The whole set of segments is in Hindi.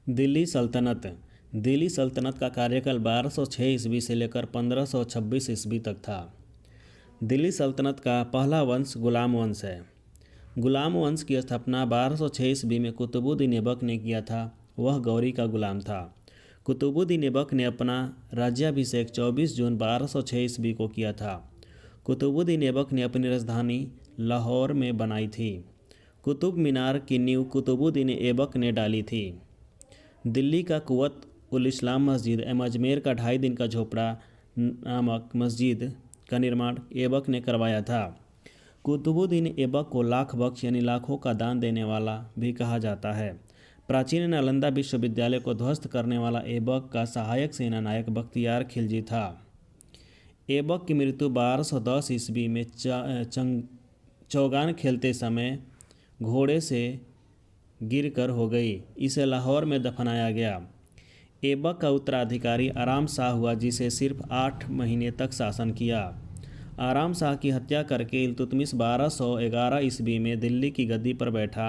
दिल्ली सल्तनत। दिल्ली सल्तनत का कार्यकाल 1206 ईस्वी से लेकर 1526 ईस्वी तक था। दिल्ली सल्तनत का पहला वंश गुलाम वंश है। गुलाम वंश की स्थापना 1206 ईस्वी में कुतुबुद्दीन ऐबक ने किया था। वह गौरी का गुलाम था। कुतुबुद्दीन ऐबक ने अपना राज्याभिषेक 24 जून 1206 ईस्वी को किया था। कुतुबुद्दीन ऐबक ने अपनी राजधानी लाहौर में बनाई थी। कुतुब मीनार की नींव कुतुबुद्दीन ऐबक ने डाली थी। दिल्ली का कुवत उल इस्लाम मस्जिद एवं अजमेर का 2.5 दिन का झोपड़ा नामक मस्जिद का निर्माण ऐबक ने करवाया था। कुतुबुद्दीन ऐबक को लाख बख्श यानी लाखों का दान देने वाला भी कहा जाता है। प्राचीन नालंदा विश्वविद्यालय को ध्वस्त करने वाला ऐबक का सहायक सेनानायक बख्तियार खिलजी था। ऐबक की मृत्यु 1210 ईस्वी में चौगान खेलते समय घोड़े से गिरकर हो गई। इसे लाहौर में दफनाया गया। ऐबक का उत्तराधिकारी आराम शाह हुआ, जिसे सिर्फ 8 महीने तक शासन किया। आराम शाह की हत्या करके इल्तुतमिश 1211 ईस्वी में दिल्ली की गद्दी पर बैठा।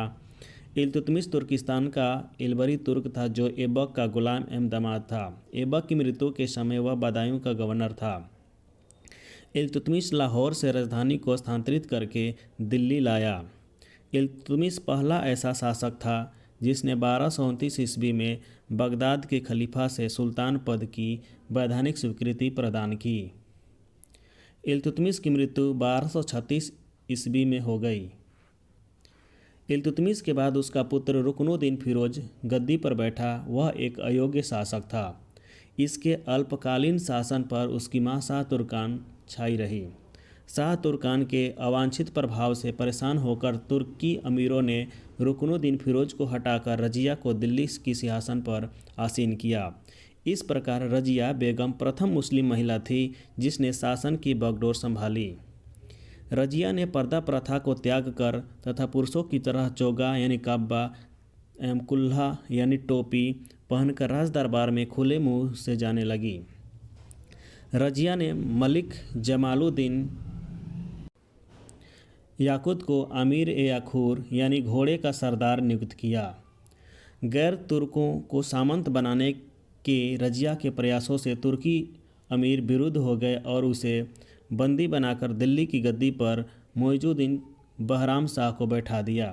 इल्तुतमिश तुर्किस्तान का इलबरी तुर्क था, जो ऐबक का गुलाम एवं दामाद था। ऐबक की मृत्यु के समय वह बदायूं का गवर्नर था। इल्तुतमिश लाहौर से राजधानी को स्थानांतरित करके दिल्ली लाया। इल्तुतमिश पहला ऐसा शासक था जिसने 1229 ईस्वी में बगदाद के खलीफा से सुल्तान पद की वैधानिक स्वीकृति प्रदान की। इल्तुतमिश की मृत्यु 1236 ईस्वी में हो गई। इल्तुतमिश के बाद उसका पुत्र रुकनुद्दीन फिरोज गद्दी पर बैठा। वह एक अयोग्य शासक था। इसके अल्पकालीन शासन पर उसकी मां शाह तुर्कान छाई रही। शाह तुर्कान के अवांछित प्रभाव से परेशान होकर तुर्की अमीरों ने रुकनुद्दीन फिरोज को हटाकर रजिया को दिल्ली की सिंहासन पर आसीन किया। इस प्रकार रजिया बेगम प्रथम मुस्लिम महिला थी जिसने शासन की बागडोर संभाली। रजिया ने पर्दा प्रथा को त्याग कर तथा पुरुषों की तरह चोगा यानी काब्बा एवं कुल्हा यानी टोपी पहनकर राज दरबार में खुले मुंह से जाने लगी। रजिया ने मलिक जमालुद्दीन याकुत को अमीर ए याखूर यानी घोड़े का सरदार नियुक्त किया। गैर तुर्कों को सामंत बनाने के रजिया के प्रयासों से तुर्की अमीर विरुद्ध हो गए और उसे बंदी बनाकर दिल्ली की गद्दी पर मोइजुद्दीन बहराम शाह को बैठा दिया।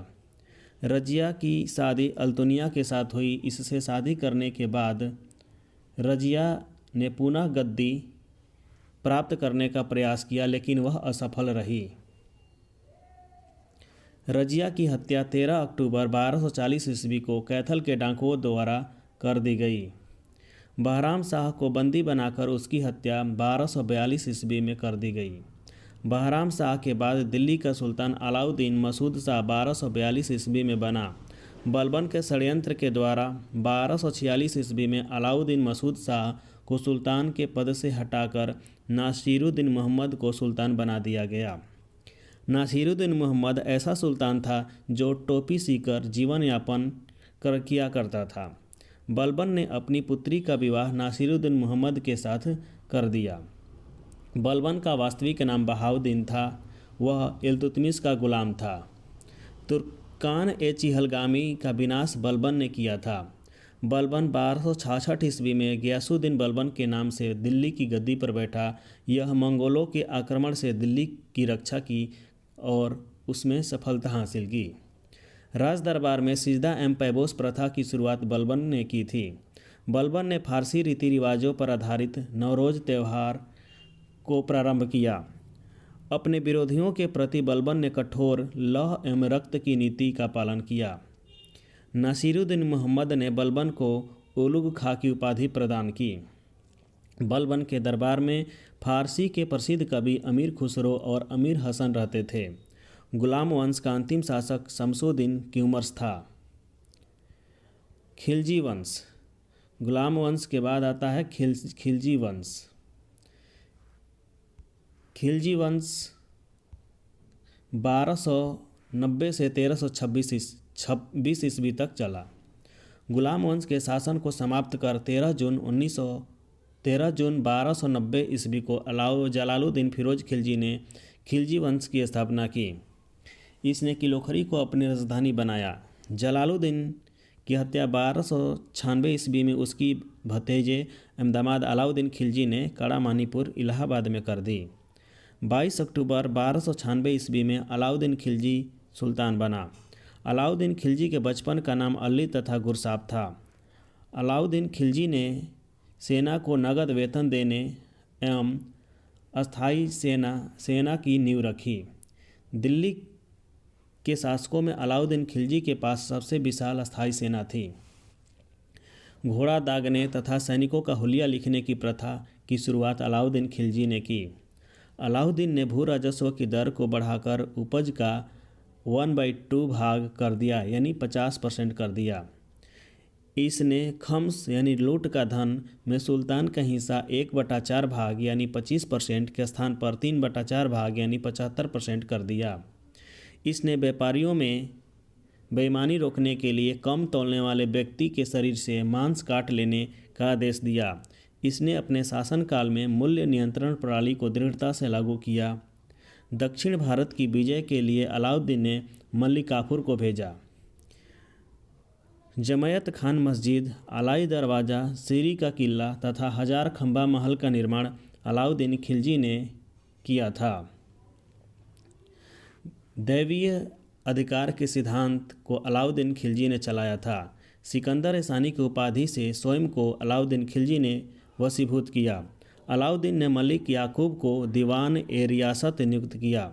रजिया की शादी अल्तुनिया के साथ हुई। इससे शादी करने के बाद रजिया ने पुनः गद्दी प्राप्त करने का प्रयास किया, लेकिन वह असफल रही। रजिया की हत्या 13 अक्टूबर 1240 ईस्वी को कैथल के डाकुओं द्वारा कर दी गई। बहराम शाह को बंदी बनाकर उसकी हत्या 1242 ईस्वी में कर दी गई। बहराम शाह के बाद दिल्ली का सुल्तान अलाउद्दीन मसूद शाह 1242 ईस्वी में बना। बलबन के षड्यंत्र के द्वारा 1246 ईस्वी में अलाउद्दीन मसूद शाह को सुल्तान के पद से हटाकर नासिरुद्दीन मोहम्मद को सुल्तान बना दिया गया। नासिरुद्दीन मोहम्मद ऐसा सुल्तान था जो टोपी सीकर जीवन यापन किया करता था। बलबन ने अपनी पुत्री का विवाह नासिरुद्दीन मोहम्मद के साथ कर दिया। बलबन का वास्तविक नाम बहाउद्दीन था। वह इल्तुतमिश का गुलाम था। तुर्कान ए चिहलगामी का विनाश बलबन ने किया था। बलबन 1266 ईस्वी में गियासुद्दीन बलबन के नाम से दिल्ली की गद्दी पर बैठा। यह मंगोलों के आक्रमण से दिल्ली की रक्षा की और उसमें सफलता हासिल की। राज दरबार में सिजदा एवं पैबोस प्रथा की शुरुआत बलबन ने की थी। बलबन ने फारसी रीति रिवाजों पर आधारित नवरोज त्यौहार को प्रारंभ किया। अपने विरोधियों के प्रति बलबन ने कठोर लौह एवं रक्त की नीति का पालन किया। नासिरुद्दीन मोहम्मद ने बलबन को उलुग खां की उपाधि प्रदान की। बलबन के दरबार में फारसी के प्रसिद्ध कवि अमीर खुसरो और अमीर हसन रहते थे। गुलाम वंश का अंतिम शासक शमसुद्दीन की उम्र था। खिलजी वंश। गुलाम वंश के बाद आता है खिलजी वंश। खिलजी वंश 1290 से 1326 ईस्वी तक चला। गुलाम वंश के शासन को समाप्त कर 13 जून 1290 ईस्वी को जलालुद्दीन फिरोज खिलजी ने खिलजी वंश की स्थापना की। इसने किलोखरी को अपनी राजधानी बनाया। जलालुद्दीन की हत्या 1296 ईस्वी में उसकी भतीजे एवं दामाद अलाउद्दीन खिलजी ने कड़ामानीपुर इलाहाबाद में कर दी। 22 अक्टूबर 1296 ईस्वी में अलाउद्दीन खिलजी सुल्तान बना। अलाउद्दीन खिलजी के बचपन का नाम अली तथा गुरसाब था। अलाउद्दीन खिलजी ने सेना को नगद वेतन देने एवं अस्थायी सेना की नींव रखी। दिल्ली के शासकों में अलाउद्दीन खिलजी के पास सबसे विशाल अस्थायी सेना थी। घोड़ा दागने तथा सैनिकों का हुलिया लिखने की प्रथा की शुरुआत अलाउद्दीन खिलजी ने की। अलाउद्दीन ने भू राजस्व की दर को बढ़ाकर उपज का 1/2 भाग कर दिया, यानी 50% कर दिया। इसने खम्स यानी लूट का धन में सुल्तान का हिस्सा 1/4 भाग यानी 25% के स्थान पर 3/4 भाग यानी 75% कर दिया। इसने व्यापारियों में बेईमानी रोकने के लिए कम तौलने वाले व्यक्ति के शरीर से मांस काट लेने का आदेश दिया। इसने अपने शासनकाल में मूल्य नियंत्रण प्रणाली को दृढ़ता से लागू किया। दक्षिण भारत की विजय के लिए अलाउद्दीन ने मल्लिक काफूर को भेजा। जमयत खान मस्जिद, अलाई दरवाज़ा, सीरी का किला तथा हजार खंबा महल का निर्माण अलाउद्दीन खिलजी ने किया था। दैवीय अधिकार के सिद्धांत को अलाउद्दीन खिलजी ने चलाया था। सिकंदर सानी की उपाधि से स्वयं को अलाउद्दीन खिलजी ने वशीभूत किया। अलाउद्दीन ने मलिक याकूब को दीवान ए रियासत नियुक्त किया।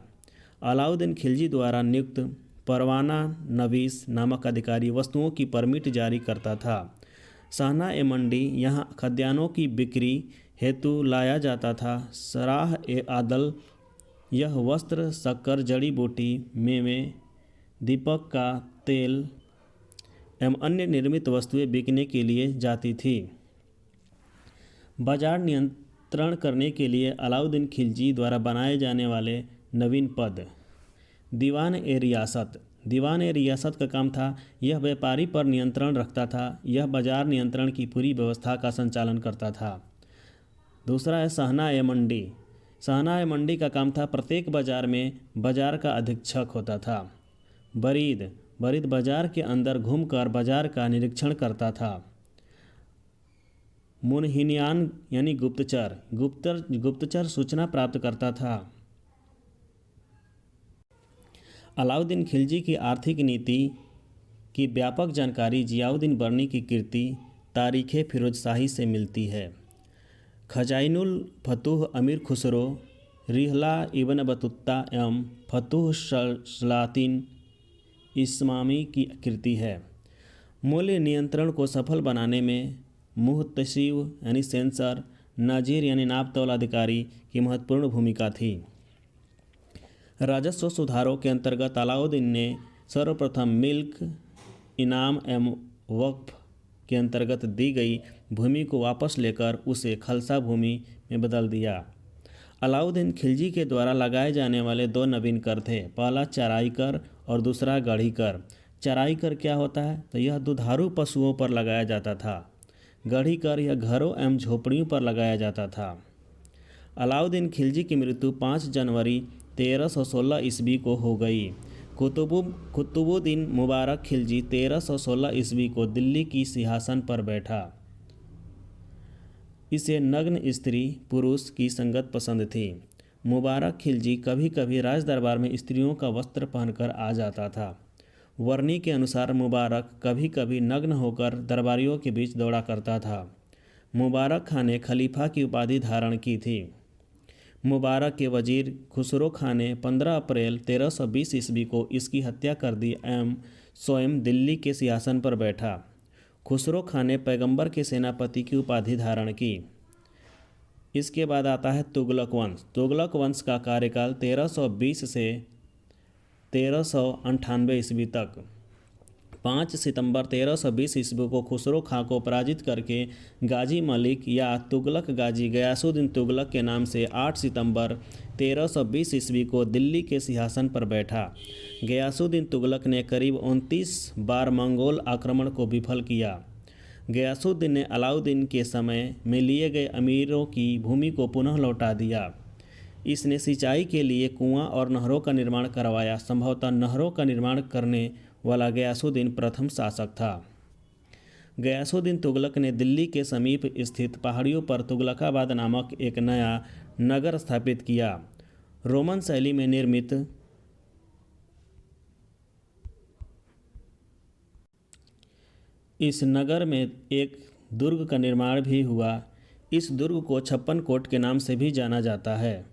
अलाउद्दीन खिलजी द्वारा नियुक्त परवाना नवीस नामक अधिकारी वस्तुओं की परमिट जारी करता था। सहना ए मंडी, यहाँ खाद्यान्नों की बिक्री हेतु लाया जाता था। सराह ए आदल, यह वस्त्र, शक्कर, जड़ी बूटी, मेवे, दीपक का तेल एवं अन्य निर्मित वस्तुएं बिकने के लिए जाती थी। बाजार नियंत्रण करने के लिए अलाउद्दीन खिलजी द्वारा बनाए जाने वाले नवीन पद दीवान ए रियासत। दीवान ए रियासत का काम था, यह व्यापारी पर नियंत्रण रखता था। यह बाजार नियंत्रण की पूरी व्यवस्था का संचालन करता था। दूसरा है सहना ए मंडी। सहना ए मंडी का काम था, प्रत्येक बाजार में बाजार का अधीक्षक होता था। बरीद बाजार के अंदर घूमकर बाजार का निरीक्षण करता था। मुनहिनियान यानी गुप्तचर सूचना प्राप्त करता था। अलाउद्दीन खिलजी की आर्थिक नीति की व्यापक जानकारी जियाउद्दीन बर्नी की कृति तारीख़ फिरोजशाही से मिलती है। खजाइनुल फतूह अमीर खुसरो, रिहला इब्न बतूता एवं फतूह सलातिन इस्मामी की कृति है। मूल्य नियंत्रण को सफल बनाने में मुहतसिब यानी सेंसर, नाजिर यानी नाप तौल अधिकारी की महत्वपूर्ण भूमिका थी। राजस्व सुधारों के अंतर्गत अलाउद्दीन ने सर्वप्रथम मिल्क, इनाम एवं वक्फ के अंतर्गत दी गई भूमि को वापस लेकर उसे खालसा भूमि में बदल दिया। अलाउद्दीन खिलजी के द्वारा लगाए जाने वाले 2 नवीन कर थे। पहला चराई कर और दूसरा गढ़ी कर। चराई कर क्या होता है? तो यह दुधारू पशुओं पर लगाया जाता था। गढ़ी कर यह घरों एवं झोपड़ियों पर लगाया जाता था। अलाउद्दीन खिलजी की मृत्यु 5 जनवरी 1316 ईस्वी को हो गई। कुतुबुद्दीन मुबारक खिलजी 1316 ईस्वी को दिल्ली की सिंहासन पर बैठा। इसे नग्न स्त्री पुरुष की संगत पसंद थी। मुबारक खिलजी कभी कभी राज दरबार में स्त्रियों का वस्त्र पहनकर आ जाता था। वर्णी के अनुसार मुबारक कभी कभी नग्न होकर दरबारियों के बीच दौड़ा करता था। मुबारक खां ने खलीफा की उपाधि धारण की थी। मुबारक के वजीर खुसरो खां ने 15 अप्रैल 1320 ईस्वी को इसकी हत्या कर दी एवं स्वयं दिल्ली के सिंहासन पर बैठा। खुसरो खां ने पैगंबर के सेनापति की उपाधि धारण की। इसके बाद आता है तुगलक वंश। तुगलक वंश का कार्यकाल 1320 से 1398 ईस्वी तक। 5 सितंबर 1320 ईस्वी को खुसरो खां को पराजित करके गाजी मलिक या तुगलक गाजी गयासुद्दीन तुगलक के नाम से 8 सितंबर 1320 ईस्वी को दिल्ली के सिंहासन पर बैठा। गयासुद्दीन तुगलक ने करीब 29 बार मंगोल आक्रमण को विफल किया। गयासुद्दीन ने अलाउद्दीन के समय में लिए गए अमीरों की भूमि को पुनः लौटा दिया। इसने सिंचाई के लिए कुआं और नहरों का निर्माण करवाया। संभवतः नहरों का निर्माण करने वाला गयासुद्दीन प्रथम शासक था। गयासुद्दीन तुगलक ने दिल्ली के समीप स्थित पहाड़ियों पर तुगलकाबाद नामक एक नया नगर स्थापित किया। रोमन शैली में निर्मित इस नगर में एक दुर्ग का निर्माण भी हुआ। इस दुर्ग को छप्पन कोट के नाम से भी जाना जाता है।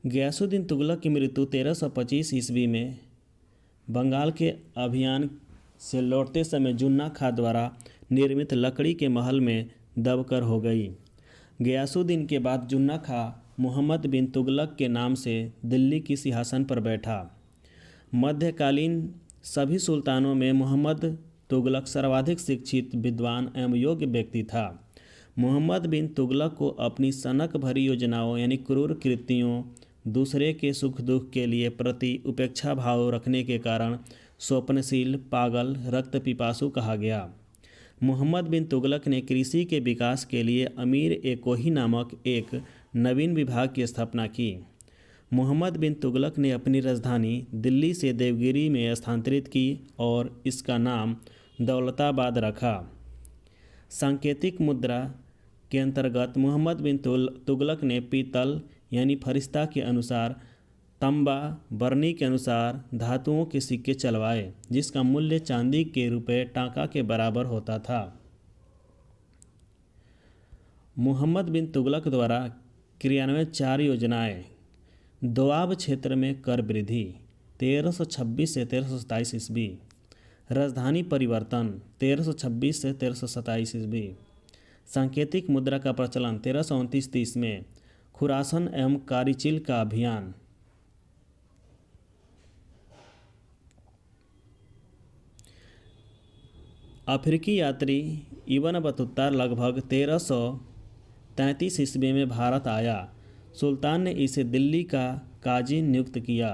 गयासुद्दीन तुगलक की मृत्यु 1325 ईस्वी में बंगाल के अभियान से लौटते समय जुन्ना खां द्वारा निर्मित लकड़ी के महल में दबकर हो गई। गयासुद्दीन के बाद जुन्ना खां मोहम्मद बिन तुगलक के नाम से दिल्ली की सिंहासन पर बैठा। मध्यकालीन सभी सुल्तानों में मोहम्मद तुगलक सर्वाधिक शिक्षित, विद्वान एवं योग्य व्यक्ति था। मोहम्मद बिन तुगलक को अपनी सनक भरी योजनाओं यानी क्रूर कृत्यों, दूसरे के सुख दुख के लिए प्रति उपेक्षा भाव रखने के कारण स्वप्नशील, पागल, रक्त पिपासु कहा गया। मोहम्मद बिन तुगलक ने कृषि के विकास के लिए अमीर-ए-कोही नामक एक नवीन विभाग की स्थापना की। मोहम्मद बिन तुगलक ने अपनी राजधानी दिल्ली से देवगिरी में स्थानांतरित की और इसका नाम दौलताबाद रखा। सांकेतिक मुद्रा के अंतर्गत मोहम्मद बिन तुगलक ने पीतल यानी फरिश्ता के अनुसार, तांबा बरनी के अनुसार धातुओं के सिक्के चलवाए, जिसका मूल्य चांदी के रुपये टाका के बराबर होता था। मोहम्मद बिन तुगलक द्वारा क्रियान्वित 4 योजनाएं। दोआब क्षेत्र में कर वृद्धि 1326 से 1327 ईस्वी। राजधानी परिवर्तन 1326 से 1327 ईस्वी। सांकेतिक मुद्रा का प्रचलन 1329-30 में। खुरासन एवं कारीचिल का अभियान। अफ्रीकी यात्री इब्न बतूता लगभग 1333 ईस्वी में भारत आया। सुल्तान ने इसे दिल्ली का काजी नियुक्त किया।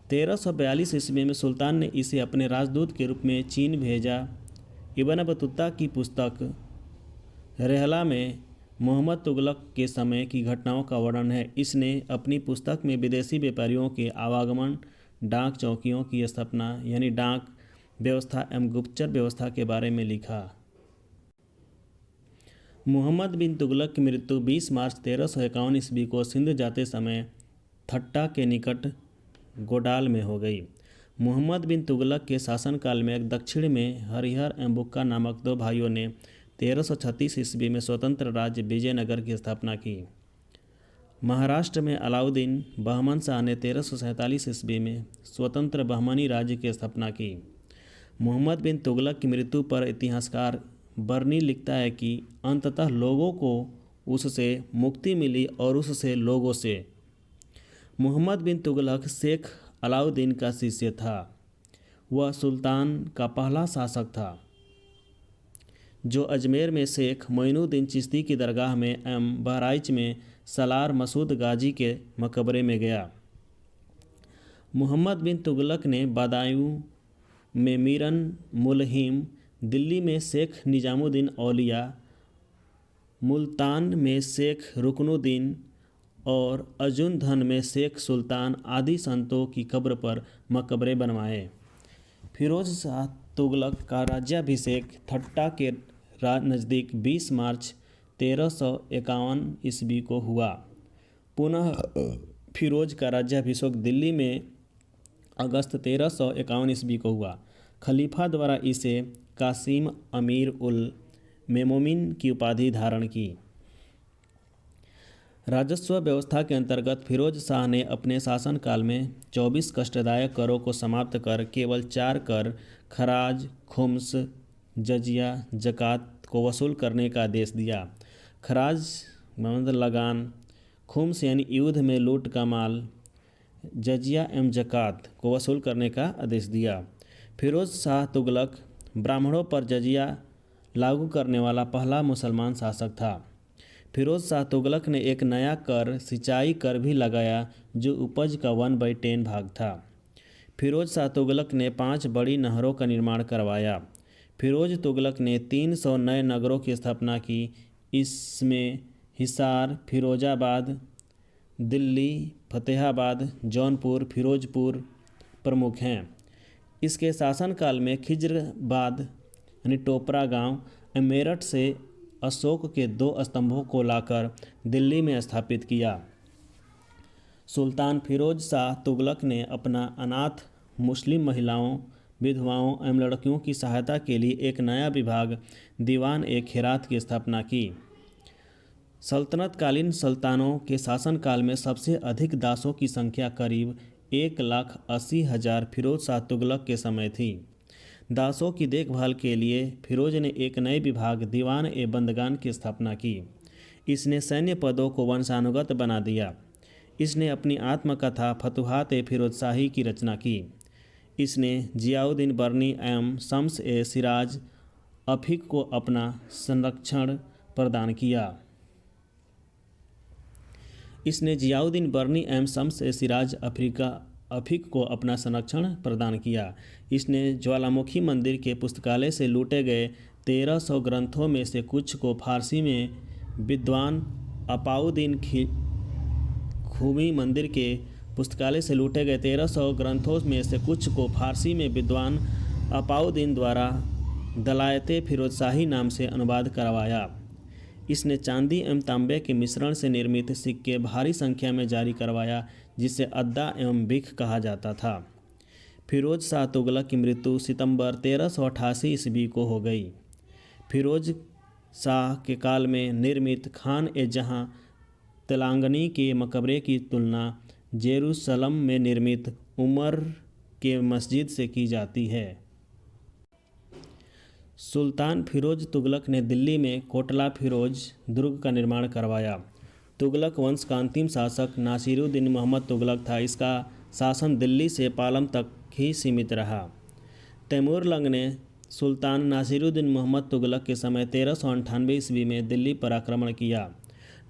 1342 ईस्वी में सुल्तान ने इसे अपने राजदूत के रूप में चीन भेजा। इब्न बतूता की पुस्तक रहला में मोहम्मद तुगलक के समय की घटनाओं का वर्णन है। इसने अपनी पुस्तक में विदेशी व्यापारियों के आवागमन, डाक चौकियों की स्थापना यानी डाक व्यवस्था एवं गुप्तचर व्यवस्था के बारे में लिखा। मोहम्मद बिन तुगलक की मृत्यु 20 मार्च 1351 ईस्वी को सिंध जाते समय थट्टा के निकट गोडाल में हो गई। मोहम्मद बिन तुगलक के शासनकाल में दक्षिण में हरिहर एवं बुक्का नामक 2 भाइयों ने 1336 ईस्वी में स्वतंत्र राज्य विजयनगर की स्थापना की। महाराष्ट्र में अलाउद्दीन बहमन शाह ने 1347 ईस्वी में स्वतंत्र बहमनी राज्य की स्थापना की। मोहम्मद बिन तुगलक की मृत्यु पर इतिहासकार बर्नी लिखता है कि अंततः लोगों को उससे मुक्ति मिली और उससे लोगों से। मोहम्मद बिन तुगलक शेख अलाउद्दीन का शिष्य था। वह सुल्तान का पहला शासक था जो अजमेर में शेख मोइनुद्दीन चिश्ती की दरगाह में एवं बहराइच में सलार मसूद गाजी के मकबरे में गया। मोहम्मद बिन तुगलक ने बदायूं में मीरन मुलहिम, दिल्ली में शेख निजामुद्दीन औलिया, मुल्तान में शेख रुकनुद्दीन और अजुनधन में शेख सुल्तान आदि संतों की कब्र पर मकबरे बनवाए। फिरोज शाह तुगलक का राज्याभिषेक थट्टा के नज़दीक 20 मार्च 1351 ईस्वी को हुआ। पुनः फिरोज का राज्याभिषेक दिल्ली में अगस्त 1351 ईस्वी को हुआ। खलीफा द्वारा इसे कासिम अमीर उल मेमोमिन की उपाधि धारण की। राजस्व व्यवस्था के अंतर्गत फिरोज शाह ने अपने शासनकाल में 24 कष्टदायक करों को समाप्त कर केवल 4 कर खराज, खुम्स, जजिया, जकात को वसूल करने का आदेश दिया। खराज मतलब लगान, खुम्स यानी युद्ध में लूट का माल, जजिया एवं जकात को वसूल करने का आदेश दिया। फिरोज शाह तुगलक ब्राह्मणों पर जजिया लागू करने वाला पहला मुसलमान शासक था। फिरोज शाह तुगलक ने एक नया कर, सिंचाई कर भी लगाया जो उपज का 1/10 भाग था। फिरोज शाह तुगलक ने 5 बड़ी नहरों का निर्माण करवाया। फिरोज तुगलक ने 300 नए नगरों की स्थापना की। इसमें हिसार, फिरोजाबाद, दिल्ली, फतेहाबाद, जौनपुर, फिरोजपुर, प्रमुख हैं। इसके शासनकाल में खिजराबाद यानी टोपरा गांव मेरठ से अशोक के 2 स्तंभों को लाकर दिल्ली में स्थापित किया। सुल्तान फिरोज शाह तुगलक ने अपना अनाथ मुस्लिम महिलाओं, विधवाओं एवं लड़कियों की सहायता के लिए एक नया विभाग दीवान-ए-खैरात की स्थापना की। सल्तनतकालीन सुल्तानों के शासनकाल में सबसे अधिक दासों की संख्या करीब 1,80,000 फिरोज शाह तुगलक के समय थी। दासों की देखभाल के लिए फिरोज ने एक नए विभाग दीवान-ए-बंदगान की स्थापना की। इसने सैन्य पदों को वंशानुगत बना दिया। इसने अपनी आत्मकथा फतुहात-ए-फिरोजशाही की रचना की। इसने जियाउद्दीन बर्नी एवं शम्स-ए-सिराज अफीक को अपना संरक्षण प्रदान किया। इसने जियाउद्दीन बर्नी एवं शम्स-ए-सिराज अफीक को अपना संरक्षण प्रदान किया। इसने ज्वालामुखी मंदिर के पुस्तकालय से लूटे गए 1300 ग्रंथों में से कुछ को फारसी में विद्वान अपाउद्दीन खूमी मंदिर के पुस्तकालय से लूटे गए 1300 ग्रंथों में से कुछ को फारसी में विद्वान अपाउद्दीन द्वारा दलायते फिरोजशाही नाम से अनुवाद करवाया। इसने चांदी एवं तांबे के मिश्रण से निर्मित सिक्के भारी संख्या में जारी करवाया, जिसे अद्दा एवं बिख कहा जाता था। फिरोज शाह तुगलक की मृत्यु सितंबर 1388 ईस्वी को हो गई। फिरोज शाह के काल में निर्मित खान-ए-जहां तेलंगानी के मकबरे की तुलना जेरूसलम में निर्मित उमर के मस्जिद से की जाती है। सुल्तान फिरोज तुगलक ने दिल्ली में कोटला फिरोज दुर्ग का निर्माण करवाया। तुगलक वंश का अंतिम शासक नासिरुद्दीन मोहम्मद तुगलक था। इसका शासन दिल्ली से पालम तक ही सीमित रहा। तैमूरलंग ने सुल्तान नासिरुद्दीन मोहम्मद तुगलक के समय 1398 ईस्वी में दिल्ली पर आक्रमण किया।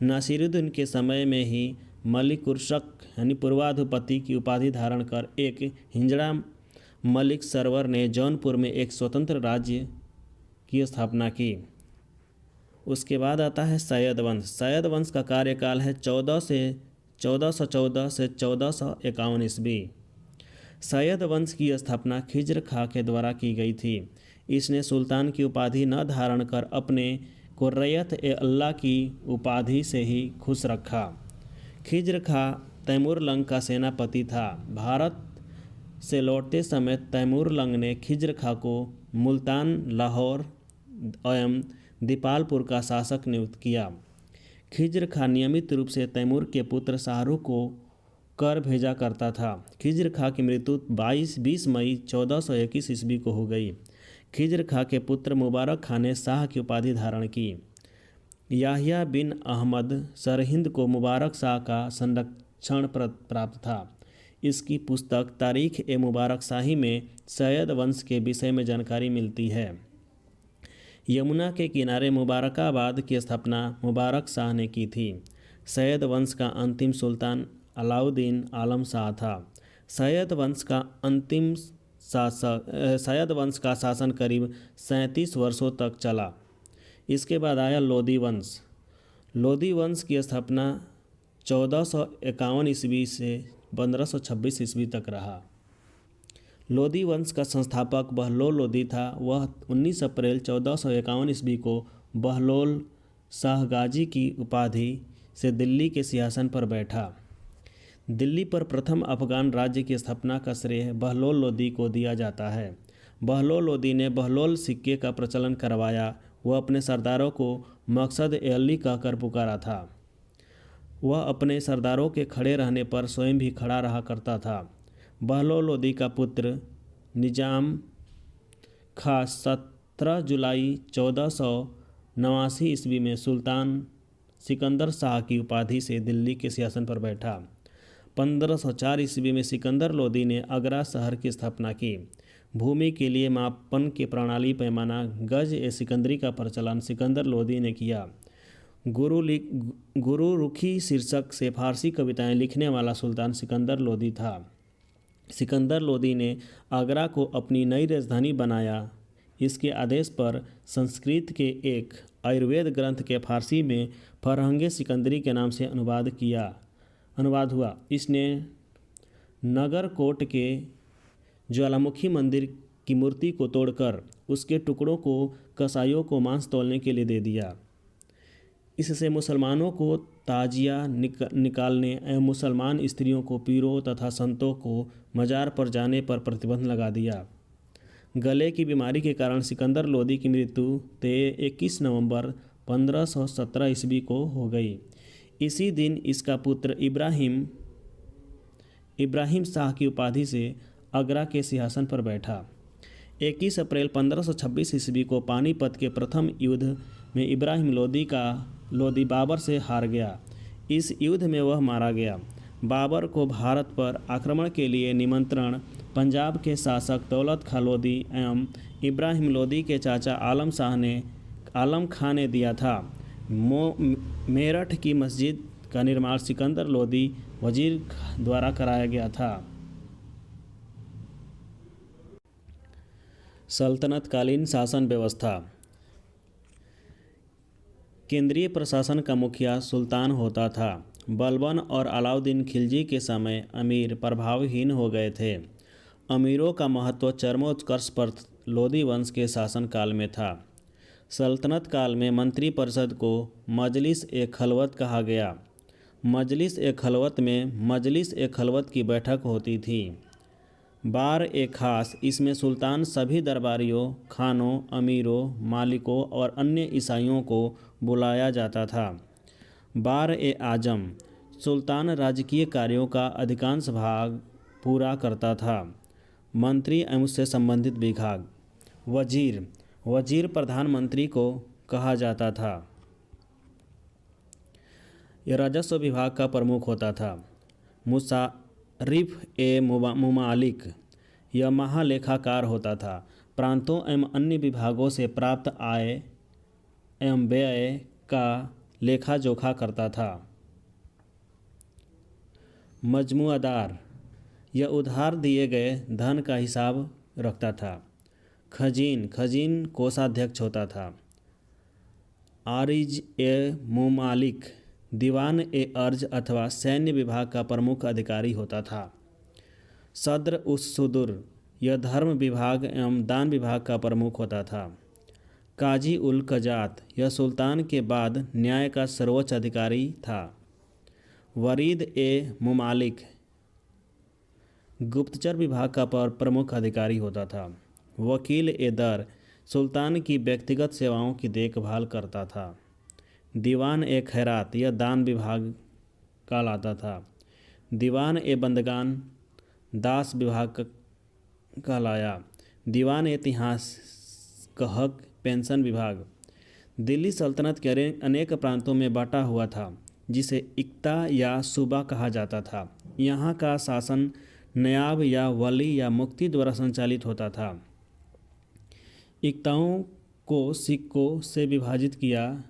नासिरुद्दीन के समय में ही मलिक-उर-शक यानी पूर्वाधिपति की उपाधि धारण कर एक हिजड़ा मलिक सरवर ने जौनपुर में एक स्वतंत्र राज्य की स्थापना की। उसके बाद आता है सैयद वंश। सैयद वंश का कार्यकाल है 1414 से 1451 ईस्वी। सैयद वंश की स्थापना खिज्र खां के द्वारा की गई थी। इसने सुल्तान की उपाधि न धारण कर अपने को रैयत-ए-अल्लाह की उपाधि से ही खुश रखा। खिज्र खां तैमूरलंग का सेनापति था। भारत से लौटते समय तैमूरलंग ने खिज्र खां को मुल्तान, लाहौर एवं दीपालपुर का शासक नियुक्त किया। खिज्र खां नियमित रूप से तैमूर के पुत्र शाहरुख को कर भेजा करता था। खिज्र खां की मृत्यु 20 मई 1421 ईस्वी को हो गई। खिज्र खां के पुत्र मुबारक खां ने शाह की उपाधि धारण की। याहिया बिन अहमद सरहिंद को मुबारक शाह का संरक्षण प्राप्त था। इसकी पुस्तक तारीख-ए-मुबारक शाही में सैयद वंश के विषय में जानकारी मिलती है। यमुना के किनारे मुबारकाबाद की स्थापना मुबारक शाह ने की थी। सैयद वंश का अंतिम सुल्तान अलाउद्दीन आलम शाह था। सैयद वंश का शासन करीब 37 वर्षों तक चला। इसके बाद आया लोदी वंश। लोदी वंश की स्थापना 1451 ईस्वी से 1526 ईस्वी तक रहा। लोदी वंश का संस्थापक बहलोल लोदी था। वह 19 अप्रैल 1451 ईस्वी को बहलोल शाह गाजी की उपाधि से दिल्ली के सिंहासन पर बैठा। दिल्ली पर प्रथम अफगान राज्य की स्थापना का श्रेय बहलोल लोदी को दिया जाता है। बहलोल लोदी ने बहलोल सिक्के का प्रचलन करवाया। वह अपने सरदारों को मकसद-ए-अली कहकर पुकारा था। वह अपने सरदारों के खड़े रहने पर स्वयं भी खड़ा रहा करता था। बहलोल लोदी का पुत्र निजाम खां 17 जुलाई 1489 ईस्वी में सुल्तान सिकंदर शाह की उपाधि से दिल्ली के सिंहासन पर बैठा। 1504 ईस्वी में सिकंदर लोदी ने आगरा शहर की स्थापना की। भूमि के लिए मापन के प्रणाली पैमाना गज-ए-सिकंदरी का प्रचलन सिकंदर लोदी ने किया। गुरु रुखी शीर्षक से फारसी कविताएं लिखने वाला सुल्तान सिकंदर लोदी था। सिकंदर लोदी ने आगरा को अपनी नई राजधानी बनाया। इसके आदेश पर संस्कृत के एक आयुर्वेद ग्रंथ के फारसी में फरहंगे सिकंदरी के नाम से अनुवाद हुआ। इसने नगरकोट के ज्वालामुखी मंदिर की मूर्ति को तोड़कर उसके टुकड़ों को कसाईयों को मांस तौलने के लिए दे दिया। इससे मुसलमानों को ताजिया निकालने एवं मुसलमान स्त्रियों को पीरों तथा संतों को मजार पर जाने पर प्रतिबंध लगा दिया। गले की बीमारी के कारण सिकंदर लोदी की मृत्यु 21 नवंबर 1517 ईस्वी को हो गई। इसी दिन इसका पुत्र इब्राहिम शाह की उपाधि से आगरा के सिंहासन पर बैठा। 21 अप्रैल 1526 ईस्वी को पानीपत के प्रथम युद्ध में इब्राहिम लोदी बाबर से हार गया। इस युद्ध में वह मारा गया। बाबर को भारत पर आक्रमण के लिए निमंत्रण पंजाब के शासक दौलत खां लोदी एवं इब्राहिम लोदी के चाचा आलम खां ने दिया था। मेरठ की मस्जिद का निर्माण सिकंदर लोदी वजीर द्वारा कराया गया था। सल्तनतकालीन शासन व्यवस्था। केंद्रीय प्रशासन का मुखिया सुल्तान होता था। बलबन और अलाउद्दीन खिलजी के समय अमीर प्रभावहीन हो गए थे। अमीरों का महत्व चरमोत्कर्ष पर लोदी वंश के शासनकाल में था। सल्तनत काल में मंत्रिपरिषद को मजलिस-ए-खलवत कहा गया। मजलिस-ए-खलवत में मजलिस-ए-खलवत की बैठक होती थी। बार-ए-खास इसमें सुल्तान सभी दरबारियों, खानों, अमीरों, मालिकों और अन्य ईसाइयों को बुलाया जाता था। बार-ए-आजम सुल्तान राजकीय कार्यों का अधिकांश भाग पूरा करता था। मंत्री एवं उससे संबंधित विभाग। वजीर प्रधानमंत्री को कहा जाता था। यह राजस्व विभाग का प्रमुख होता था। मुसारिफ-ए-मुमालिक यह महालेखाकार होता था। प्रांतों एवं अन्य विभागों से प्राप्त आय एवं व्यय का लेखा जोखा करता था। मजमुआदार यह उधार दिए गए धन का हिसाब रखता था। खजीन कोषाध्यक्ष होता था। आरिज-ए-मुमालिक दीवान-ए-अर्ज अथवा सैन्य विभाग का प्रमुख अधिकारी होता था। सद्र-उस-सुदूर यह धर्म विभाग एवं दान विभाग का प्रमुख होता था। काजी-उल-कजात यह सुल्तान के बाद न्याय का सर्वोच्च अधिकारी था। वरीद-ए-मुमालिक गुप्तचर विभाग का प्रमुख अधिकारी होता था। वकील-ए-दर सुल्तान की व्यक्तिगत सेवाओं की देखभाल करता था। दीवान-ए-खैरात यह दान विभाग कहलाता था। दीवान-ए-बंदगान दास विभाग कहलाया। दीवान-ए-इतिहास हक पेंशन विभाग। दिल्ली सल्तनत के अनेक प्रांतों में बांटा हुआ था, जिसे इक्ता या सूबा कहा जाता था। यहाँ का शासन नयाब या वली या मुफ्ती द्वारा संचालित होता था। इक्ताओं को सिक्कों से विभाजित किया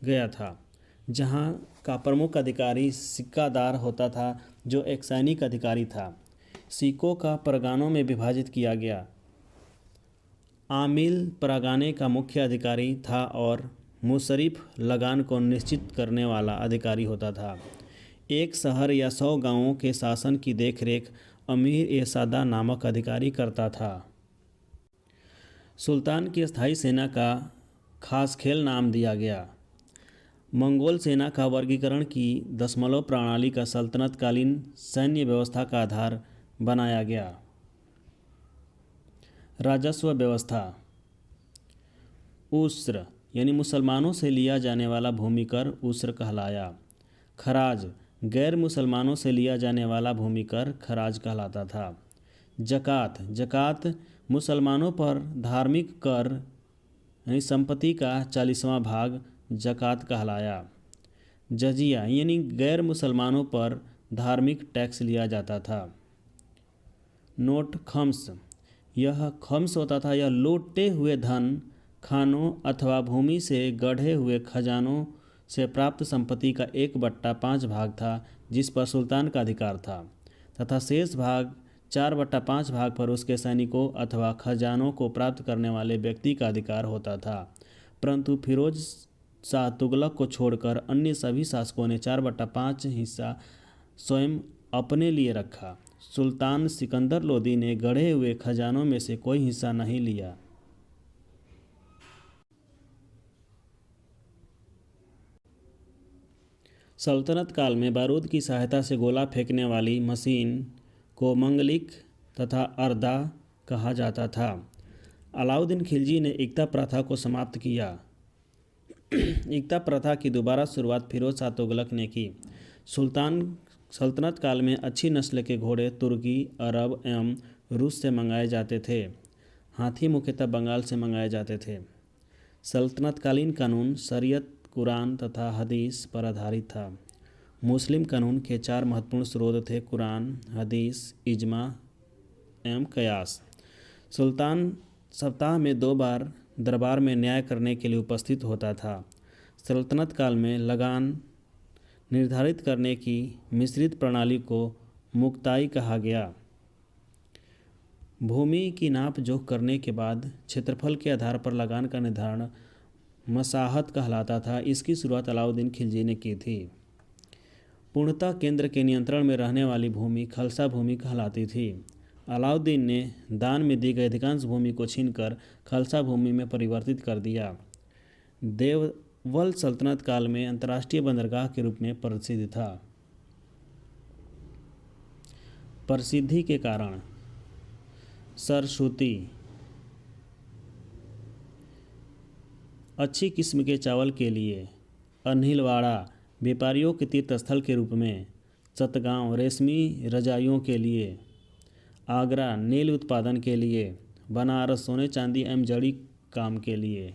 गया था, जहाँ का प्रमुख अधिकारी सिक्कादार होता था, जो एक सैनिक अधिकारी था। सिक्कों का परगनों में विभाजित किया गया। आमिल परगने का मुख्य अधिकारी था और मुशर्रिफ लगान को निश्चित करने वाला अधिकारी होता था। एक शहर या 100 गांवों के शासन की देखरेख अमीर-ए-सादा नामक अधिकारी करता था। सुल्तान की स्थायी सेना का खास खेल नाम दिया गया। मंगोल सेना का वर्गीकरण की दशमलव प्रणाली का सल्तनतकालीन सैन्य व्यवस्था का आधार बनाया गया। राजस्व व्यवस्था। उस्र यानी मुसलमानों से लिया जाने वाला भूमि कर उस्र कहलाया। खराज गैर मुसलमानों से लिया जाने वाला भूमि कर खराज कहलाता था। जकात मुसलमानों पर धार्मिक कर यानी संपत्ति का 40वां भाग जकात कहलाया। जजिया यानी गैर मुसलमानों पर धार्मिक टैक्स लिया जाता था। नोट खम्स यह खम्स होता था। यह लूटे हुए धन, खानों अथवा भूमि से गढ़े हुए खजानों से प्राप्त संपत्ति का 1/5 भाग था, जिस पर सुल्तान का अधिकार था, तथा शेष भाग 4/5 भाग पर उसके सैनिकों अथवा खजानों को प्राप्त करने वाले व्यक्ति का अधिकार होता था। परंतु फिरोज शाह तुगलक को छोड़कर अन्य सभी शासकों ने 4/5 हिस्सा स्वयं अपने लिए रखा। सुल्तान सिकंदर लोदी ने गढ़े हुए खजानों में से कोई हिस्सा नहीं लिया। सल्तनत काल में बारूद की सहायता से गोला फेंकने वाली मशीन को मंगलिक तथा अर्दा कहा जाता था। अलाउद्दीन खिलजी ने इक्ता प्रथा को समाप्त किया। इक्ता प्रथा की दोबारा शुरुआत फिरोज शाह तुगलक ने की। सल्तनत काल में अच्छी नस्ल के घोड़े तुर्की, अरब एवं रूस से मंगाए जाते थे। हाथी मुख्यतः बंगाल से मंगाए जाते थे। सल्तनतकालीन कानून शरीयत, कुरान तथा हदीस पर आधारित था। मुस्लिम कानून के 4 महत्वपूर्ण स्रोत थे: कुरान, हदीस, इजमा एवं कयास। सुल्तान सप्ताह में 2 बार दरबार में न्याय करने के लिए उपस्थित होता था। सल्तनत काल में लगान निर्धारित करने की मिश्रित प्रणाली को मुक्ताई कहा गया। भूमि की नाप जोख करने के बाद क्षेत्रफल के आधार पर लगान का निर्धारण मसाहत कहलाता था। इसकी शुरुआत अलाउद्दीन खिलजी ने की थी। पूर्णतः केंद्र के नियंत्रण में रहने वाली भूमि खालसा भूमि कहलाती थी। अलाउद्दीन ने दान में दी गई अधिकांश भूमि को छीनकर खालसा भूमि में परिवर्तित कर दिया। देवल सल्तनत काल में अंतर्राष्ट्रीय बंदरगाह के रूप में प्रसिद्ध था। प्रसिद्धि के कारण: सरस्वती अच्छी किस्म के चावल के लिए, अनिलवाड़ा व्यापारियों के तीर्थ स्थल के रूप में, चटगांव रेशमी रजाइयों के लिए, आगरा नील उत्पादन के लिए, बनारस सोने चांदी एवं जड़ी काम के लिए।